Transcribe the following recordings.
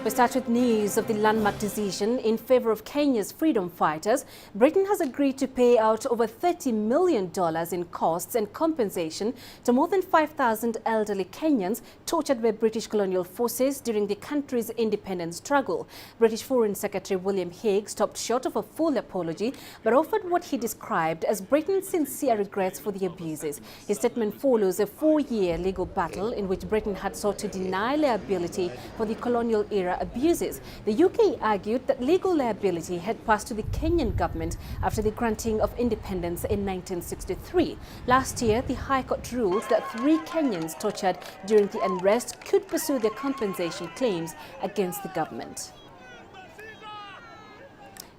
We start with news of the landmark decision in favor of Kenya's freedom fighters. Britain has agreed to pay out over $30 million in costs and compensation to more than 5,000 elderly Kenyans tortured by British colonial forces during the country's independence struggle. British Foreign Secretary William Hague stopped short of a full apology, but offered what he described as Britain's sincere regrets for the abuses. His statement follows a 4-year legal battle in which Britain had sought to deny liability for the colonial era abuses. The UK argued that legal liability had passed to the Kenyan government after the granting of independence in 1963. Last year, the High Court ruled that 3 Kenyans tortured during the unrest could pursue their compensation claims against the government.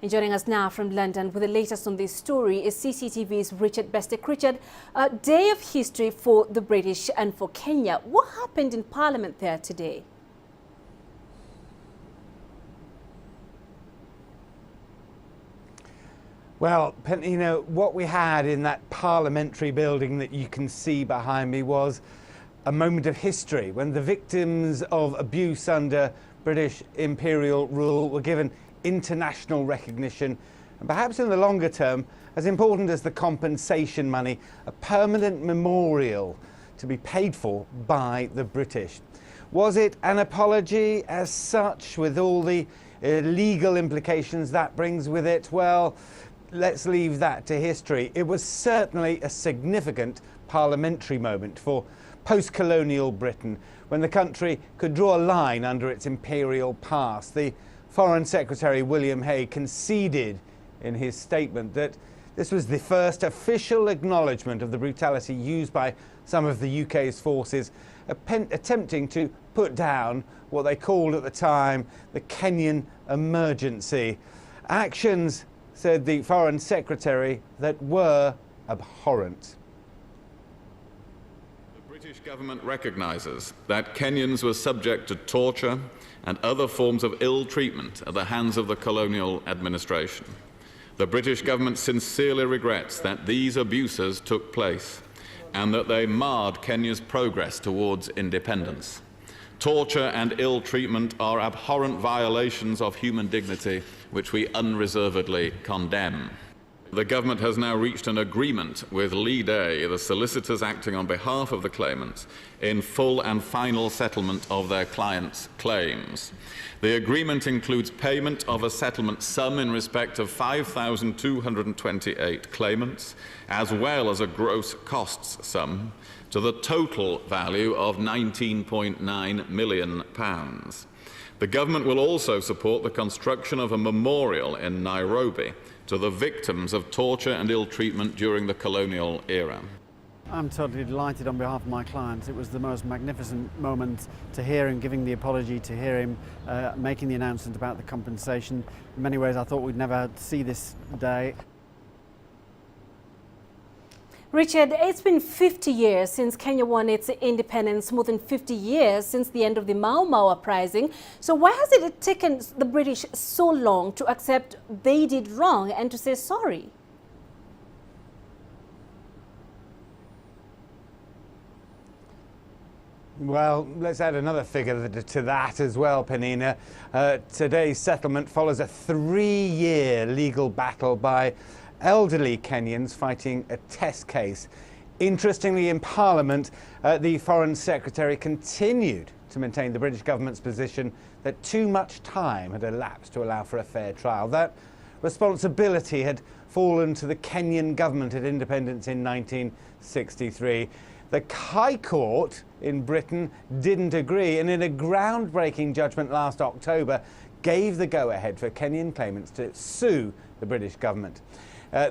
And joining us now from London with the latest on this story is CCTV's Richard Bestick. Richard, a day of history for the British and for Kenya. What happened in Parliament there today? Well, Penina, what we had in that parliamentary building that you can see behind me was a moment of history when the victims of abuse under British imperial rule were given international recognition, and perhaps in the longer term, as important as the compensation money, a permanent memorial to be paid for by the British. Was it an apology as such, with all the legal implications that brings with it? Well, let's leave that to history. It was certainly a significant parliamentary moment for post-colonial Britain, when the country could draw a line under its imperial past. The Foreign Secretary William Hague conceded in his statement that this was the first official acknowledgement of the brutality used by some of the UK's forces, attempting to put down what they called at the time the Kenyan emergency. Actions, said the Foreign Secretary, that were abhorrent. The British government recognises that Kenyans were subject to torture and other forms of ill treatment at the hands of the colonial administration. The British government sincerely regrets that these abuses took place and that they marred Kenya's progress towards independence. Torture and ill treatment are abhorrent violations of human dignity, which we unreservedly condemn. The government has now reached an agreement with Lead A, the solicitors acting on behalf of the claimants, in full and final settlement of their clients' claims. The agreement includes payment of a settlement sum in respect of 5,228 claimants, as well as a gross costs sum, to the total value of £19.9 million. The government will also support the construction of a memorial in Nairobi to the victims of torture and ill treatment during the colonial era. I'm totally delighted on behalf of my clients. It was the most magnificent moment to hear him giving the apology, to hear him making the announcement about the compensation. In many ways, I thought we'd never see this day. Richard, it's been 50 years since Kenya won its independence, more than 50 years since the end of the Mau Mau uprising. So why has it taken the British so long to accept they did wrong and to say sorry? Well, let's add another figure to that as well, Penina. Today's settlement follows a 3-year legal battle by elderly Kenyans fighting a test case. Interestingly, in Parliament, the Foreign Secretary continued to maintain the British government's position that too much time had elapsed to allow for a fair trial. That responsibility had fallen to the Kenyan government at independence in 1963. The High Court in Britain didn't agree, and in a groundbreaking judgment last October, gave the go-ahead for Kenyan claimants to sue the British government.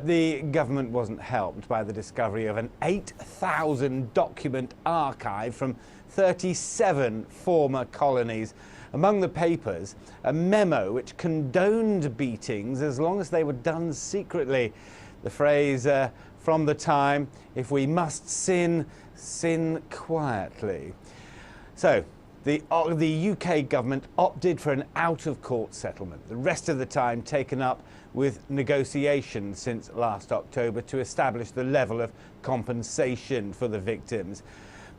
The government wasn't helped by the discovery of an 8,000 document archive from 37 former colonies. Among the papers, a memo which condoned beatings as long as they were done secretly. The phrase from the time, "If we must sin, sin quietly." So, the UK government opted for an out-of-court settlement, the rest of the time taken up with negotiations since last October to establish the level of compensation for the victims.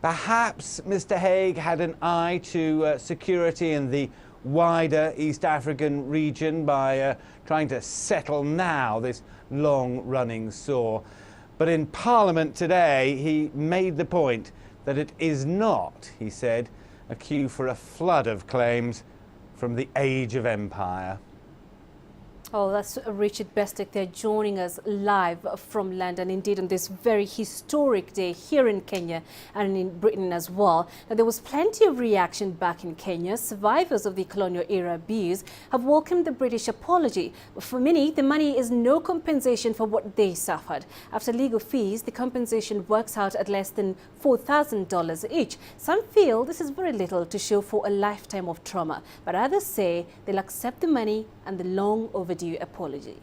Perhaps Mr. Hague had an eye to security and the wider East African region by trying to settle now this long-running sore. But in Parliament today, he made the point that it is not, he said, a cue for a flood of claims from the age of empire. Oh, that's Richard Bestick there joining us live from London, indeed on this very historic day here in Kenya and in Britain as well. Now, there was plenty of reaction back in Kenya. Survivors of the colonial era abuse have welcomed the British apology. But for many, the money is no compensation for what they suffered. After legal fees, the compensation works out at less than $4,000 each. Some feel this is very little to show for a lifetime of trauma, but others say they'll accept the money and the long overdue apology.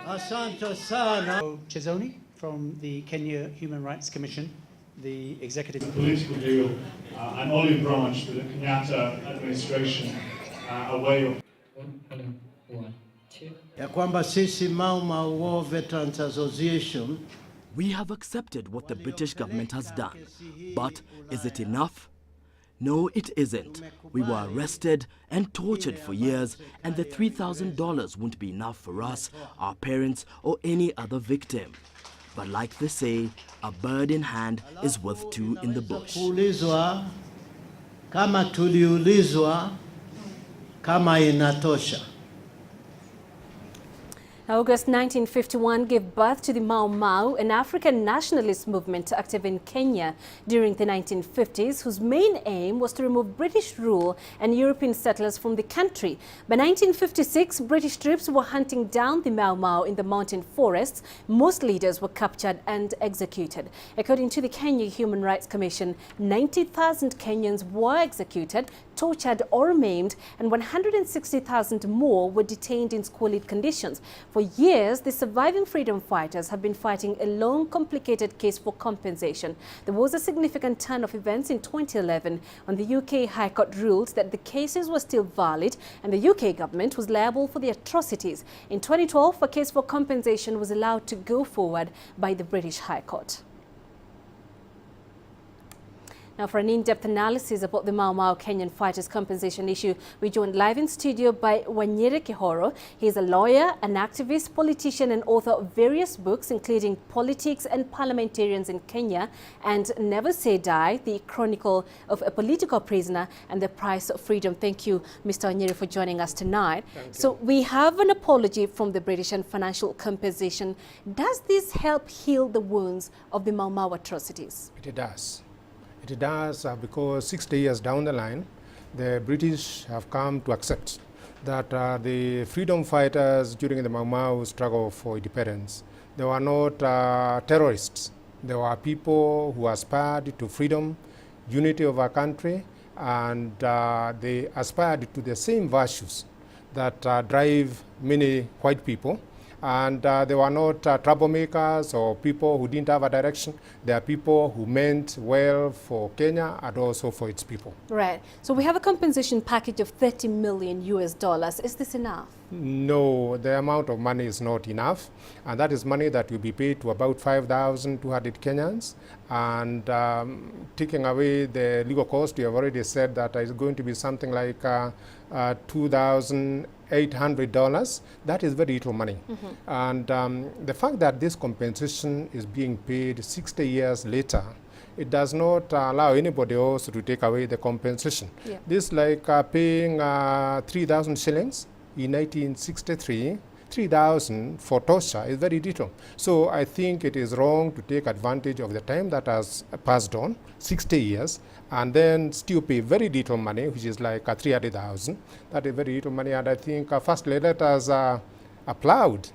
Asante sana. Chezoni from the Kenya Human Rights Commission, the executive. The political deal, an olive branch with the Kenyatta administration, a way of. Ya kwamba sisi Mau Mau War Veterans Association. We have accepted what the British government has done, but is it enough? No, it isn't. We were arrested and tortured for years, and the $3,000 won't be enough for us, our parents, or any other victim. But like they say, a bird in hand is worth two in the bush. Kama tuliulizwa, kama inatosha. August 1951 gave birth to the Mau Mau, an African nationalist movement active in Kenya during the 1950s, whose main aim was to remove British rule and European settlers from the country. By 1956, British troops were hunting down the Mau Mau in the mountain forests. Most leaders were captured and executed. According to the Kenya Human Rights Commission, 90,000 Kenyans were executed, tortured or maimed, and 160,000 more were detained in squalid conditions. For years, the surviving freedom fighters have been fighting a long, complicated case for compensation. There was a significant turn of events in 2011 when the UK High Court ruled that the cases were still valid and the UK government was liable for the atrocities. In 2012, a case for compensation was allowed to go forward by the British High Court. Now, for an in-depth analysis about the Mau Mau Kenyan fighters' compensation issue, we joined live in studio by Wanyere Kihoro. He is a lawyer, an activist, politician, and author of various books, including Politics and Parliamentarians in Kenya and Never Say Die, the Chronicle of a Political Prisoner and the Price of Freedom. Thank you, Mr. Wanyere, for joining us tonight. So we have an apology from the British and financial compensation. Does this help heal the wounds of the Mau Mau atrocities? It does. It does because 60 years down the line, the British have come to accept that the freedom fighters during the Mau Mau struggle for independence, they were not terrorists. They were people who aspired to freedom, unity of our country, and they aspired to the same virtues that drive many white people. And they were not troublemakers or people who didn't have a direction. They are people who meant well for Kenya and also for its people. Right. So we have a compensation package of $30 million US. Is this enough? No, the amount of money is not enough. And that is money that will be paid to about 5,200 Kenyans. And taking away the legal cost, you have already said that it's going to be something like $2,800. That is very little money. And the fact that this compensation is being paid 60 years later, it does not allow anybody else to take away the compensation. Yeah. This is like paying 3,000 shillings in 1963. 3,000 for torture is very little. So I think it is wrong to take advantage of the time that has passed on, 60 years, and then still pay very little money, which is like 300,000. That is very little money, and I think firstly let us applaud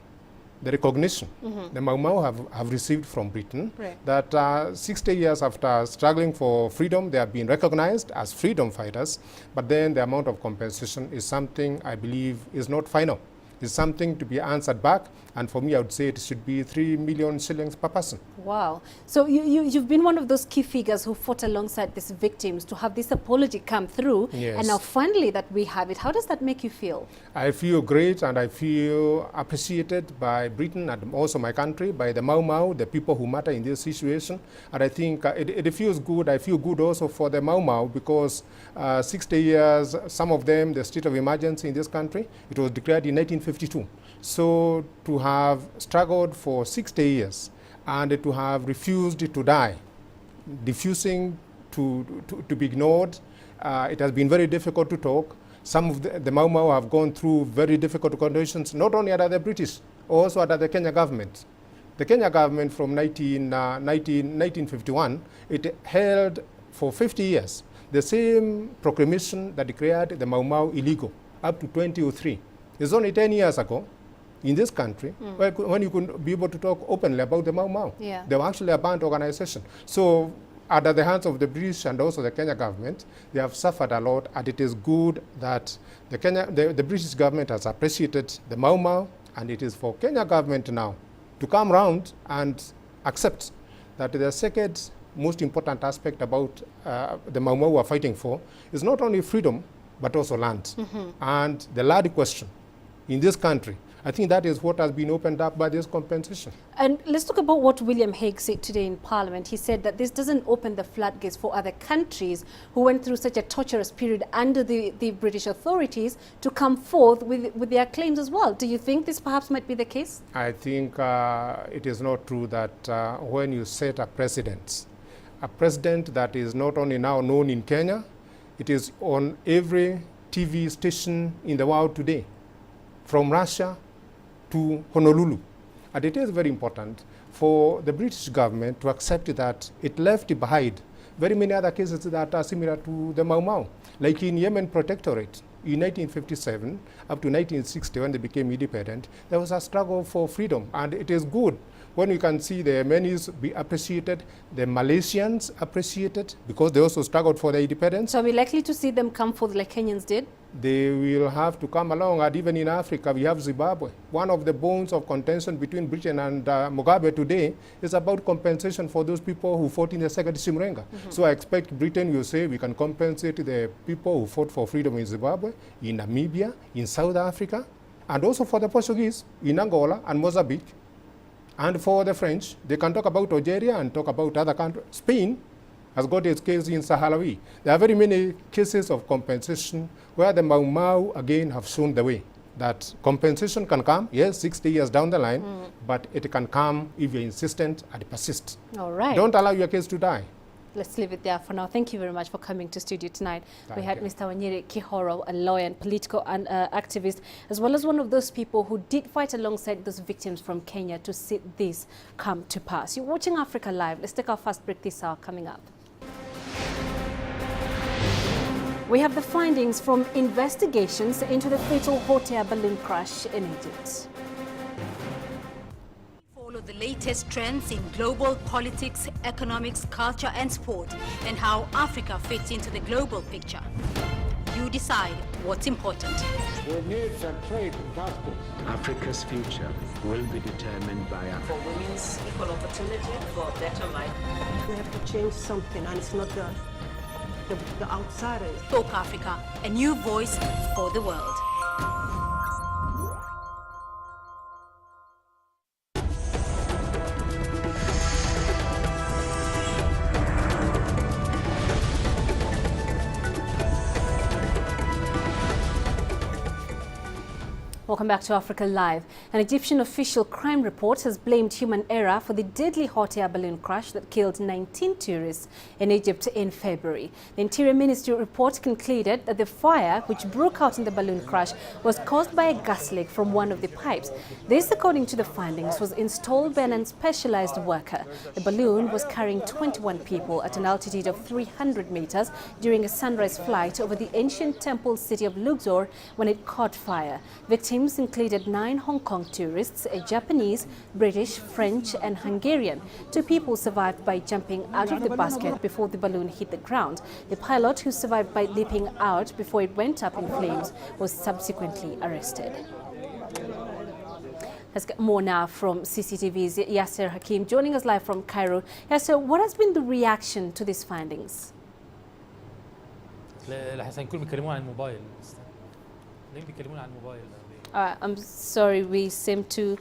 the recognition the Mau Mau have received from Britain, right, that 60 years after struggling for freedom, they have been recognized as freedom fighters, but then the amount of compensation is something I believe is not final. It's something to be answered back And for me, I would say it should be 3 million shillings per person. Wow. So you've been one of those key figures who fought alongside these victims to have this apology come through. Yes. And now finally that we have it. How does that make you feel? I feel great, and I feel appreciated by Britain and also my country, by the Mau Mau, the people who matter in this situation. And I think it feels good. I feel good also for the Mau Mau because 60 years, some of them, the state of emergency in this country, it was declared in 1952. So to have struggled for 60 years and to have refused to die, refusing to be ignored, it has been very difficult to talk. Some of the Mau Mau have gone through very difficult conditions, not only under the British, also under the Kenya government. The Kenya government from 1951, it held for 50 years the same proclamation that declared the Mau Mau illegal up to 2003. It's only 10 years ago in this country when you could be able to talk openly about the Mau Mau. Yeah. They were actually a banned organization. So under the hands of the British and also the Kenya government, they have suffered a lot, and it is good that the British government has appreciated the Mau Mau, and it is for Kenya government now to come round and accept that the second most important aspect about the Mau Mau are fighting for is not only freedom, but also land. And the land question in this country, I think that is what has been opened up by this compensation. And let's talk about what William Hague said today in Parliament. He said that this doesn't open the floodgates for other countries who went through such a torturous period under the British authorities to come forth with their claims as well. Do you think this perhaps might be the case? I think it is not true that when you set a precedent that is not only now known in Kenya, it is on every TV station in the world today, from Russia to Honolulu. And it is very important for the British government to accept that it left behind very many other cases that are similar to the Mau Mau. Like in Yemen Protectorate in 1957 up to 1960 when they became independent, there was a struggle for freedom. And it is good when you can see the Yemenis be appreciated, the Malaysians appreciated because they also struggled for their independence. So are we likely to see them come forth like Kenyans did? They will have to come along, and even in Africa we have Zimbabwe. One of the bones of contention between Britain and Mugabe today is about compensation for those people who fought in the second Simrenga. So I expect Britain will say we can compensate the people who fought for freedom in Zimbabwe, in Namibia, in South Africa, and also for the Portuguese in Angola and Mozambique. And for the French, they can talk about Algeria and talk about other countries. Spain has got its case in Sahrawi. There are very many cases of compensation where the Mau Mau again have shown the way that compensation can come, yes, 60 years down the line, but it can come if you're insistent and persist. All right. Don't allow your case to die. Let's leave it there for now. Thank you very much for coming to studio tonight. We had you. Mr. Wanyere Kihoro, a lawyer and political activist, as well as one of those people who did fight alongside those victims from Kenya to see this come to pass. You're watching Africa Live. Let's take our first break this hour coming up. We have the findings from investigations into the fatal hot air balloon crash in Egypt. Follow the latest trends in global politics, economics, culture and sport, and how Africa fits into the global picture. You decide what's important. We need some trade and justice. Africa's future will be determined by Africa. For women's equal opportunity, for a better life. We have to change something, and it's not the outsiders. Talk Africa, a new voice for the world. Welcome back to Africa Live. An Egyptian official crime report has blamed human error for the deadly hot air balloon crash that killed 19 tourists in Egypt in February. The Interior Ministry report concluded that the fire, which broke out in the balloon crash, was caused by a gas leak from one of the pipes. This, according to the findings, was installed by an unspecialized worker. The balloon was carrying 21 people at an altitude of 300 meters during a sunrise flight over the ancient temple city of Luxor when it caught fire. Victims included 9 Hong Kong tourists, a Japanese, British, French and Hungarian. 2 people survived by jumping out of the basket before the balloon hit the ground. The pilot, who survived by leaping out before it went up in flames, was subsequently arrested. Let's get more now from CCTV's Yasser Hakim, joining us live from Cairo. Yasser, what has been the reaction to these findings? I'm sorry, we seem to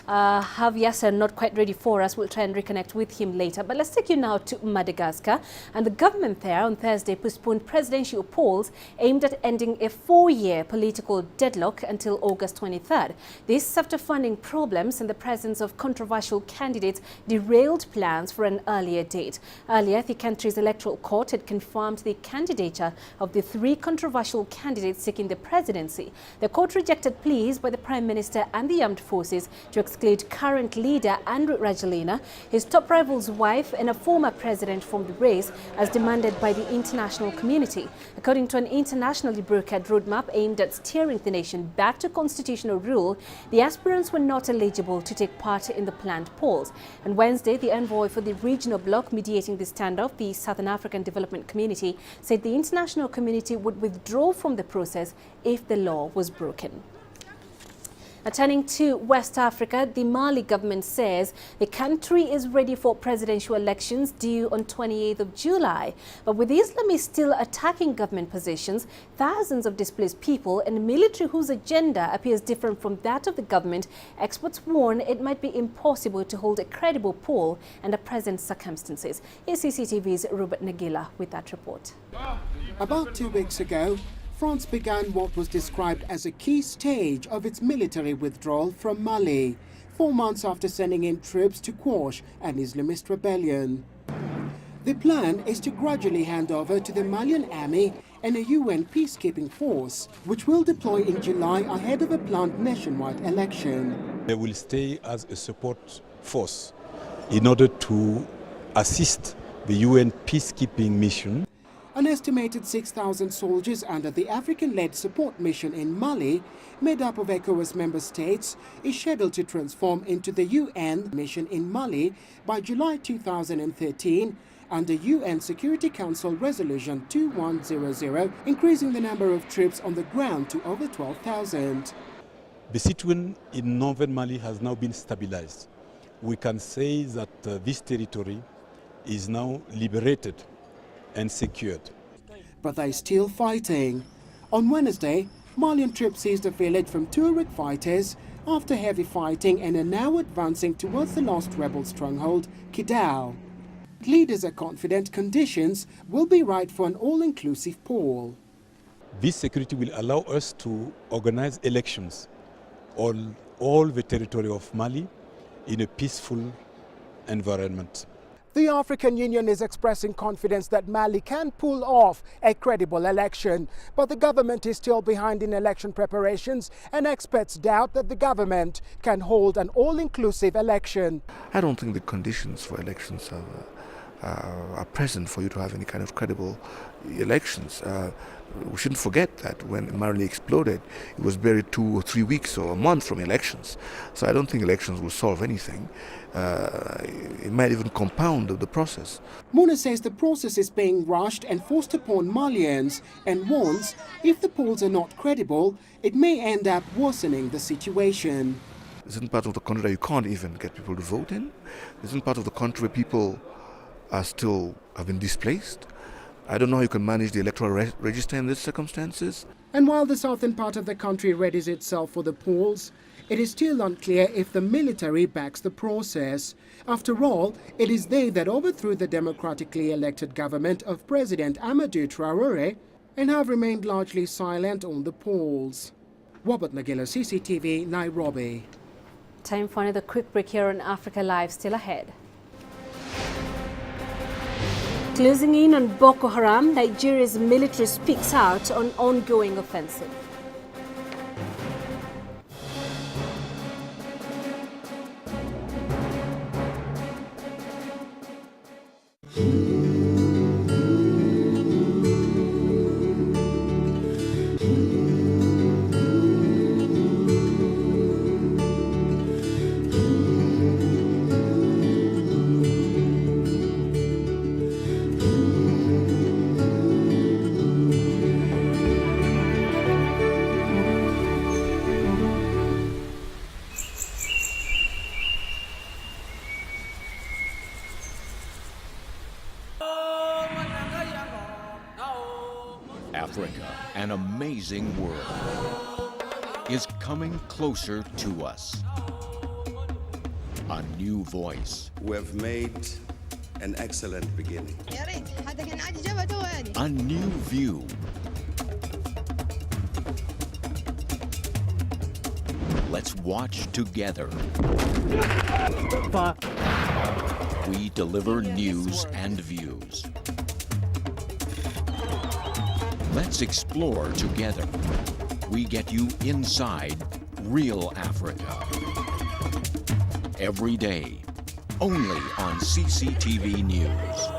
have Yasser not quite ready for us. We'll try and reconnect with him later. But let's take you now to Madagascar. And the government there on Thursday postponed presidential polls aimed at ending a 4-year political deadlock until August 23rd. This after finding problems in the presence of controversial candidates derailed plans for an earlier date. Earlier, the country's electoral court had confirmed the candidature of the 3 controversial candidates seeking the presidency. The court rejected pleas by the Prime Minister and the armed forces to exclude current leader Andry Rajoelina, his top rival's wife and a former president from the race, as demanded by the international community. According to an internationally brokered roadmap aimed at steering the nation back to constitutional rule, the aspirants were not eligible to take part in the planned polls. On Wednesday, the envoy for the regional bloc mediating the standoff, the Southern African Development Community, said the international community would withdraw from the process if the law was broken. Turning to West Africa, the Mali government says the country is ready for presidential elections due on 28th of July. But with the Islamists still attacking government positions, thousands of displaced people and military whose agenda appears different from that of the government, experts warn it might be impossible to hold a credible poll under present circumstances. Here's CCTV's Robert Nagila with that report. About 2 weeks ago, France began what was described as a key stage of its military withdrawal from Mali, 4 months after sending in troops to quash an Islamist rebellion. The plan is to gradually hand over to the Malian army and a UN peacekeeping force, which will deploy in July ahead of a planned nationwide election. They will stay as a support force in order to assist the UN peacekeeping mission. An estimated 6,000 soldiers under the African-led support mission in Mali, made up of ECOWAS member states, is scheduled to transform into the UN mission in Mali by July 2013 under UN Security Council Resolution 2100, increasing the number of troops on the ground to over 12,000. The situation in northern Mali has now been stabilized. We can say that this territory is now liberated and secured. But they're still fighting. On Wednesday, Malian troops seized a village from Tuareg fighters after heavy fighting and are now advancing towards the lost rebel stronghold, Kidal. Leaders are confident conditions will be right for an all-inclusive poll. This security will allow us to organize elections on all the territory of Mali in a peaceful environment. The African Union is expressing confidence that Mali can pull off a credible election, but the government is still behind in election preparations, and experts doubt that the government can hold an all-inclusive election. I don't think the conditions for elections are present for you to have any kind of credible elections. We shouldn't forget that when Mali exploded, it was buried 2 or 3 weeks or a month from elections. So I don't think elections will solve anything. It might even compound the process. Muna says the process is being rushed and forced upon Malians, and warns if the polls are not credible, it may end up worsening the situation. This isn't part of the country that you can't even get people to vote in. This isn't part of the country where people have been displaced. I don't know how you can manage the electoral register in these circumstances. And while the southern part of the country readies itself for the polls, it is still unclear if the military backs the process. After all, it is they that overthrew the democratically elected government of President Amadou Traoré and have remained largely silent on the polls. Robert Nagila, CCTV, Nairobi. Time for another quick break here on Africa Live, still ahead. Closing in on Boko Haram, Nigeria's military speaks out on ongoing offensive. Africa, an amazing world, is coming closer to us. A new voice. We have made an excellent beginning. A new view. Let's watch together. We deliver news and views. Let's explore together. We get you inside real Africa. Every day, only on CCTV News.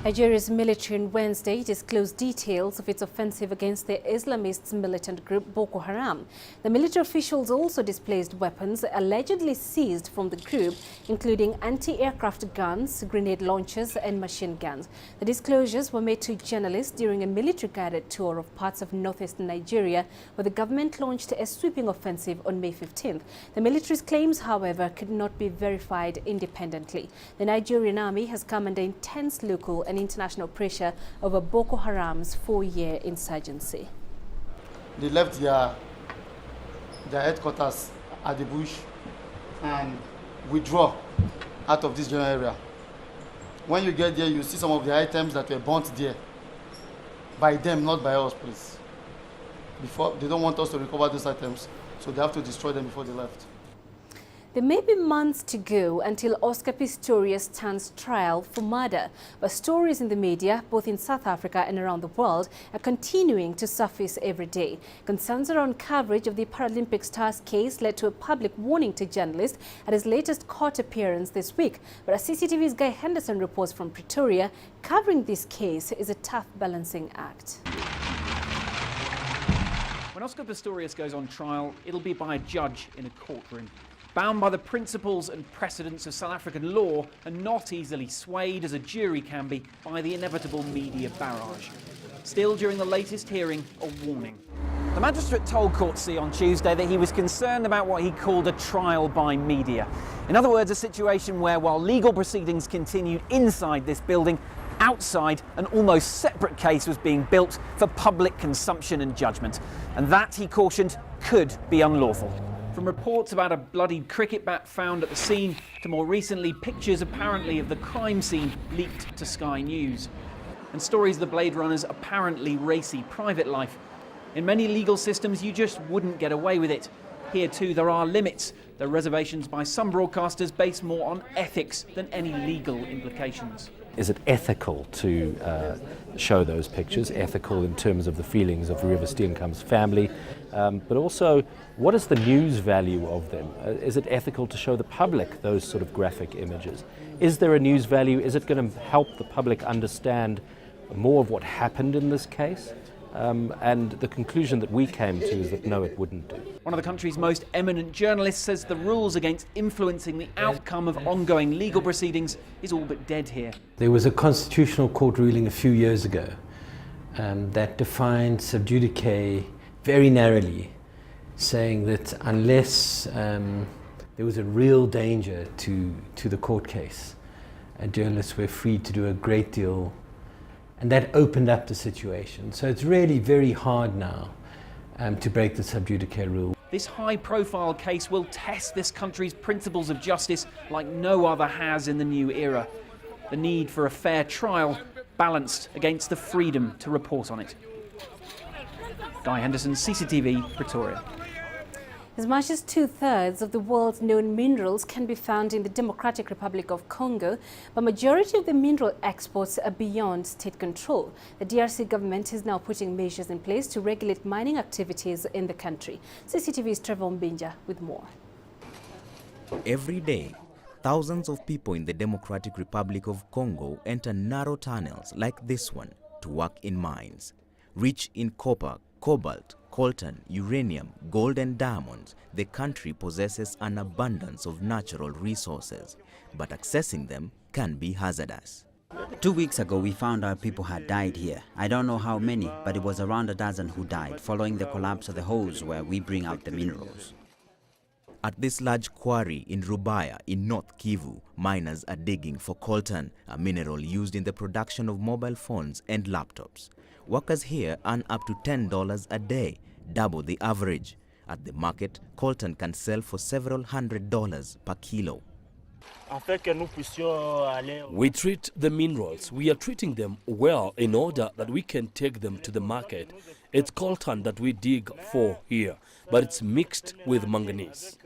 Nigeria's military on Wednesday disclosed details of its offensive against the Islamist militant group Boko Haram. The military officials also displaced weapons allegedly seized from the group, including anti-aircraft guns, grenade launchers and machine guns. The disclosures were made to journalists during a military-guided tour of parts of northeastern Nigeria, where the government launched a sweeping offensive on May 15th. The military's claims, however, could not be verified independently. The Nigerian army has come under intense local and international pressure over Boko Haram's 4-year insurgency. They left their headquarters at the bush and withdraw out of this general area. When you get there, you see some of the items that were burnt there. By them, not by us, please. They don't want us to recover those items, so they have to destroy them before they left. There may be months to go until Oscar Pistorius stands trial for murder, but stories in the media, both in South Africa and around the world, are continuing to surface every day. Concerns around coverage of the Paralympic stars case led to a public warning to journalists at his latest court appearance this week. But as CCTV's Guy Henderson reports from Pretoria, covering this case is a tough balancing act. When Oscar Pistorius goes on trial, it'll be by a judge in a courtroom. Bound by the principles and precedents of South African law and not easily swayed as a jury can be by the inevitable media barrage. Still, during the latest hearing, a warning. The magistrate told Court C on Tuesday that he was concerned about what he called a trial by media. In other words, a situation where, while legal proceedings continued inside this building, outside, an almost separate case was being built for public consumption and judgment. And that, he cautioned, could be unlawful. From reports about a bloodied cricket bat found at the scene to more recently pictures apparently of the crime scene leaked to Sky News. And stories of the Blade Runner's apparently racy private life. In many legal systems you just wouldn't get away with it. Here too there are limits, though reservations by some broadcasters based more on ethics than any legal implications. Is it ethical to show those pictures, ethical in terms of the feelings of River Steenkamp's family, but also what is the news value of them? Is it ethical to show the public those sort of graphic images? Is there a news value? Is it going to help the public understand more of what happened in this case? And the conclusion that we came to is that no, it wouldn't do. One of the country's most eminent journalists says the rules against influencing the outcome of ongoing legal proceedings is all but dead here. There was a constitutional court ruling a few years ago that defined sub judice very narrowly, saying that unless there was a real danger to the court case, journalists were free to do a great deal. And that opened up the situation. So it's really very hard now to break the sub judice rule. This high-profile case will test this country's principles of justice like no other has in the new era. The need for a fair trial balanced against the freedom to report on it. Guy Henderson, CCTV, Pretoria. As much as 2/3 of the world's known minerals can be found in the Democratic Republic of Congo, but majority of the mineral exports are beyond state control. The DRC government is now putting measures in place to regulate mining activities in the country. CCTV's Trevor Mbinja with more. Every day, thousands of people in the Democratic Republic of Congo enter narrow tunnels like this one to work in mines. Rich in copper, cobalt, coltan, uranium, gold and diamonds, the country possesses an abundance of natural resources, but accessing them can be hazardous. 2 weeks ago, we found out people had died here. I don't know how many, but it was around a dozen who died following the collapse of the hose where we bring out the minerals. At this large quarry in Rubaya in North Kivu, miners are digging for coltan, a mineral used in the production of mobile phones and laptops. Workers here earn up to $10 a day, double the average. At the market, coltan can sell for several $100s per kilo. We treat the minerals. We are treating them well in order that we can take them to the market. It's coltan that we dig for here, but it's mixed with manganese.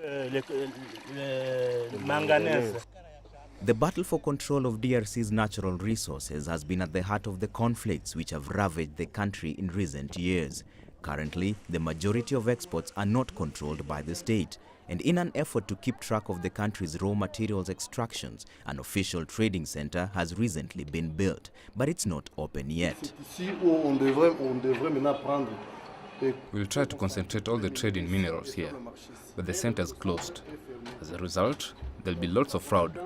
The battle for control of DRC's natural resources has been at the heart of the conflicts which have ravaged the country in recent years. Currently, the majority of exports are not controlled by the state. And in an effort to keep track of the country's raw materials extractions, an official trading center has recently been built, but it's not open yet. We'll try to concentrate all the trade in minerals here, but the center is closed. As a result, there'll be lots of fraud.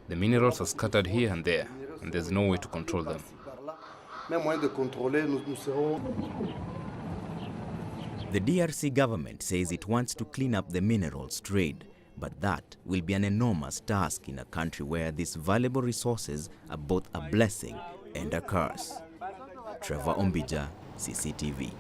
The minerals are scattered here and there, and there's no way to control them. The DRC government says it wants to clean up the minerals trade, but that will be an enormous task in a country where these valuable resources are both a blessing and a curse. Trevor Ombija, CCTV.